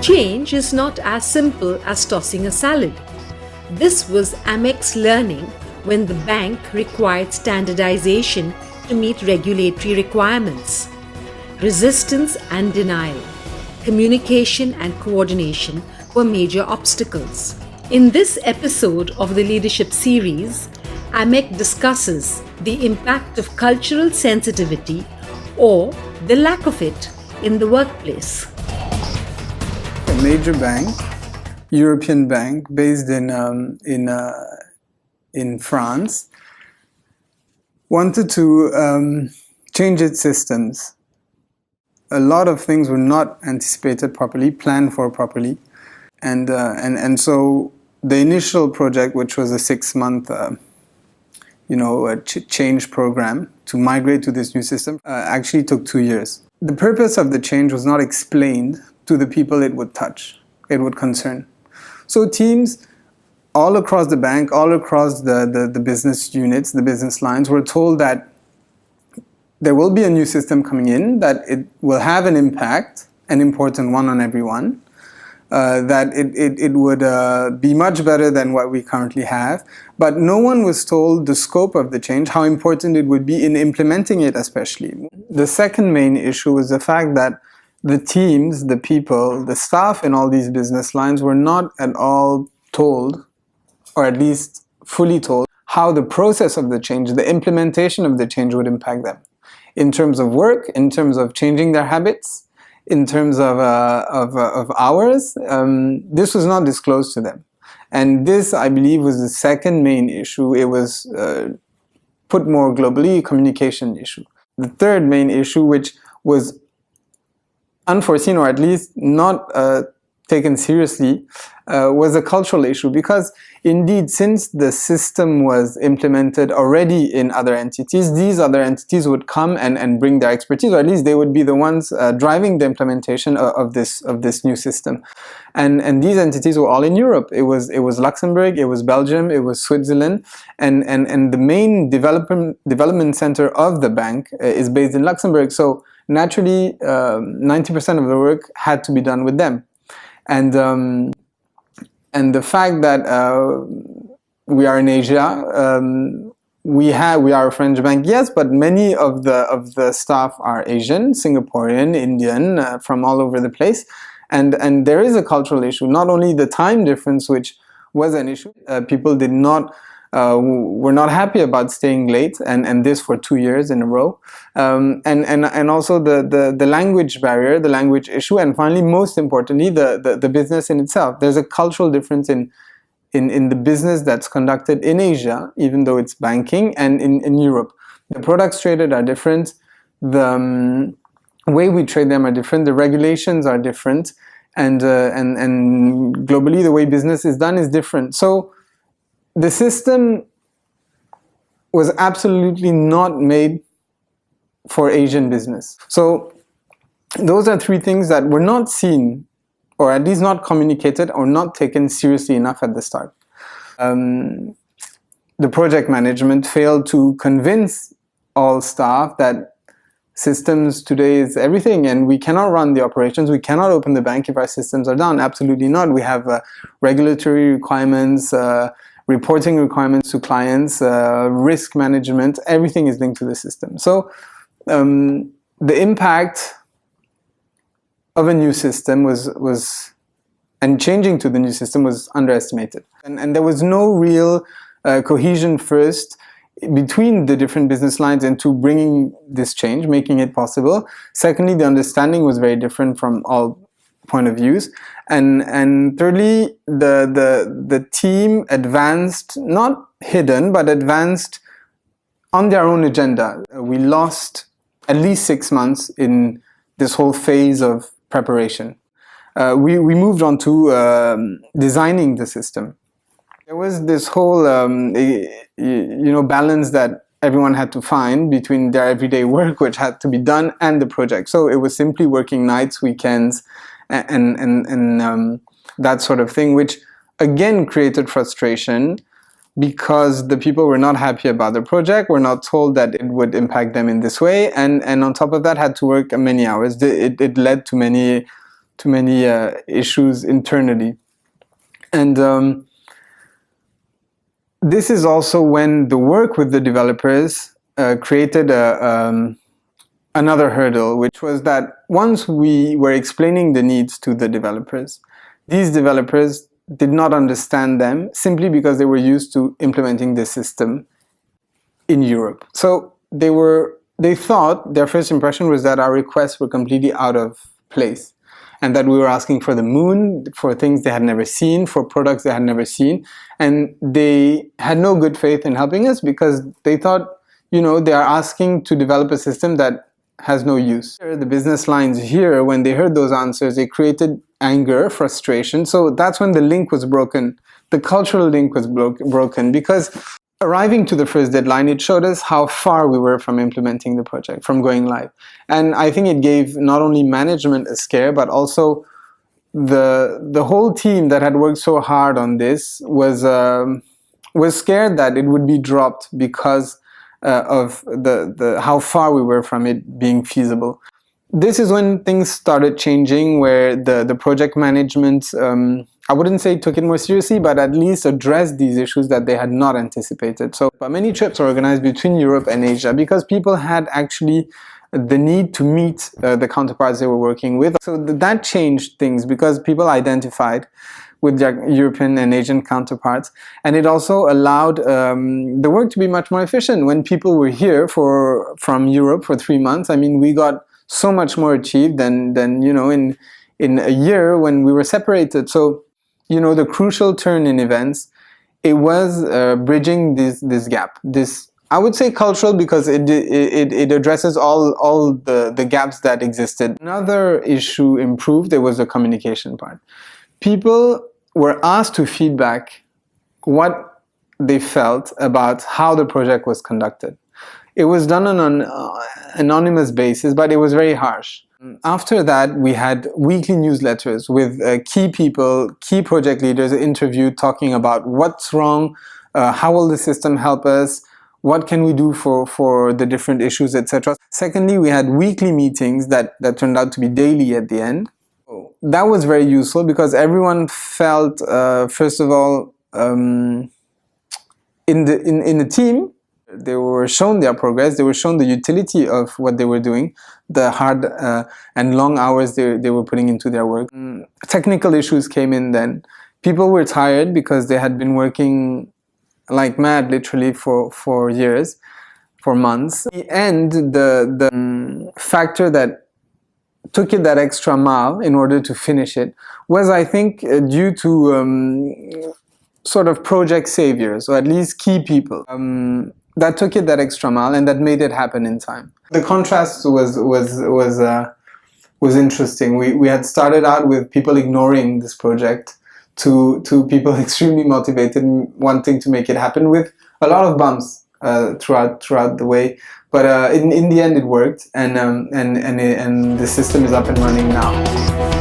Change is not as simple as tossing a salad. This was Amec's learning when the bank required standardization to meet regulatory requirements. Resistance and denial, communication and coordination were major obstacles. In this episode of the Leadership Series, Aymeric discusses the impact of cultural sensitivity or the lack of it in the workplace. A major bank, European bank based in France, wanted to change its systems. A lot of things were not anticipated properly, planned for properly, and so the initial project, which was a 6-month change program to migrate to this new system, actually took 2 years. The purpose of the change was not explained to the people it would touch, it would concern. So teams all across the bank, all across the business units, the business lines, were told that there will be a new system coming in, that it will have an impact, an important one on everyone, that it would be much better than what we currently have, but no one was told the scope of the change, how important it would be in implementing it especially. The second main issue was the fact that the teams, the people, the staff in all these business lines were not at all told, or at least fully told, how the process of the change, the implementation of the change would impact them. In terms of work, in terms of changing their habits, in terms of hours, this was not disclosed to them. And this, I believe, was the second main issue. It was, put more globally, a communication issue. The third main issue, which was unforeseen, or at least not taken seriously, was a cultural issue, because indeed, since the system was implemented already in other entities, these other entities would come and bring their expertise, or at least they would be the ones driving the implementation of this new system. And these entities were all in Europe. It was Luxemburg, it was Belgium, it was Switzerland, and the main development center of the bank is based in Luxemburg. So naturally, 90% of the work had to be done with them. And the fact that we are in Asia, we are a French bank, yes, but many of the staff are Asian, Singaporean, Indian, from all over the place, and there is a cultural issue. Not only the time difference, which was an issue, people were not happy about staying late, and this for 2 years in a row, and also the language barrier, the language issue, and finally, most importantly, the business in itself. There's a cultural difference in the business that's conducted in Asia, even though it's banking, and in Europe. The products traded are different, the way we trade them are different, the regulations are different, and globally the way business is done is different. So the system was absolutely not made for Asian business. So those are three things that were not seen, or at least not communicated, or not taken seriously enough at the start. The project management failed to convince all staff that systems today is everything, and we cannot run the operations, we cannot open the bank if our systems are down. Absolutely not. We have regulatory requirements, reporting requirements to clients, risk management, everything is linked to the system. So the impact of a new system and changing to the new system was underestimated. And there was no real cohesion first between the different business lines into bringing this change, making it possible. Secondly, the understanding was very different from all point of views, and thirdly, the team advanced, not hidden, but advanced on their own agenda. We lost at least 6 months in this whole phase of preparation. We moved on to designing the system. There was this whole balance that everyone had to find between their everyday work, which had to be done, and the project. So it was simply working nights, weekends, and that sort of thing, which again created frustration because the people were not happy about the project, were not told that it would impact them in this way, and on top of that had to work many hours. It led to many issues internally. And this is also when the work with the developers created another hurdle, which was that once we were explaining the needs to the developers, these developers did not understand them simply because they were used to implementing the system in Europe. So they thought, their first impression was that our requests were completely out of place, and that we were asking for the moon, for things they had never seen, for products they had never seen, and they had no good faith in helping us because they thought, they are asking to develop a system that has no use. The business lines here, when they heard those answers, they created anger, frustration. So that's when the link was broken. The cultural link was broken, because arriving to the first deadline, it showed us how far we were from implementing the project, from going live. And I think it gave not only management a scare, but also the whole team that had worked so hard on this was scared that it would be dropped because of how far we were from it being feasible. This is when things started changing, where the project management, I wouldn't say took it more seriously, but at least addressed these issues that they had not anticipated. So many trips were organized between Europe and Asia because people had actually the need to meet the counterparts they were working with. So that changed things because people identified with their European and Asian counterparts, and it also allowed the work to be much more efficient. When people were here from Europe for 3 months, I mean, we got so much more achieved than in a year when we were separated. So the crucial turn in events, it was bridging this gap, this, I would say, cultural, because it addresses all the gaps that existed. Another issue improved, there was the communication part. People were asked to feedback what they felt about how the project was conducted. It was done on an anonymous basis, but it was very harsh. After that, we had weekly newsletters with key people, key project leaders interviewed, talking about what's wrong, how will the system help us, what can we do for the different issues, etc. Secondly, we had weekly meetings that turned out to be daily at the end. That was very useful because everyone felt, first of all, in the team, they were shown their progress, they were shown the utility of what they were doing, the hard and long hours they were putting into their work. Technical issues came in then. People were tired because they had been working like mad, literally, for years, for months. In the end, the factor that took it that extra mile in order to finish it was, I think, due to sort of project saviors, or at least key people, that took it that extra mile and that made it happen in time. The contrast was interesting. We had started out with people ignoring this project to people extremely motivated and wanting to make it happen, with a lot of bumps throughout the way. But in the end, it worked, and the system is up and running now.